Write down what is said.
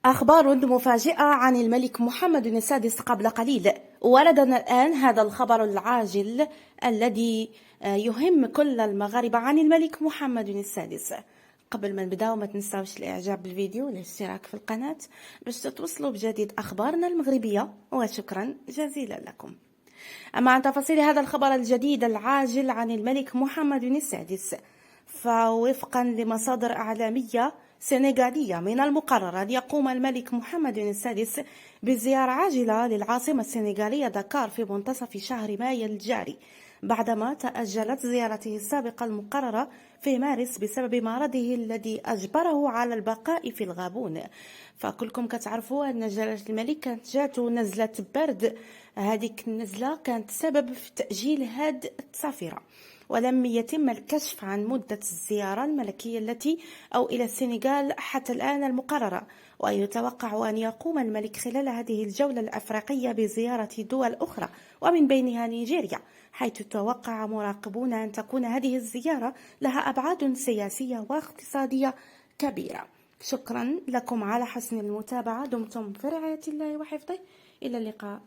أخبار مفاجئة عن الملك محمد السادس قبل قليل. وردنا الآن هذا الخبر العاجل الذي يهم كل المغاربة عن الملك محمد السادس. قبل ما نبداو ما تنساوش الاعجاب بالفيديو والاشتراك في القناة باش تتوصلوا بجديد أخبارنا المغربية، وشكرا جزيلا لكم. أما عن تفاصيل هذا الخبر الجديد العاجل عن الملك محمد السادس، فوفقا لمصادر إعلامية سنغالية من المقرر أن يقوم الملك محمد السادس بزيارة عاجلة للعاصمة السنغالية دكار في منتصف شهر مايو الجاري، بعدما تأجلت زيارته السابقة المقررة في مارس بسبب مرضه الذي أجبره على البقاء في الغابون. فكلكم كتعرفوا أن جلالة الملك كانت جاته نزلة برد، هذيك النزلة كانت سبب في تأجيل هذه السفرة، ولم يتم الكشف عن مدة الزيارة الملكية إلى السنغال حتى الآن المقررة. ويتوقع أن يقوم الملك خلال هذه الجولة الأفريقية بزيارة دول أخرى ومن بينها نيجيريا، حيث توقع مراقبون أن تكون هذه الزيارة لها أبعاد سياسية واقتصادية كبيرة. شكرا لكم على حسن المتابعة، دمتم في رعاية الله وحفظه، إلى اللقاء.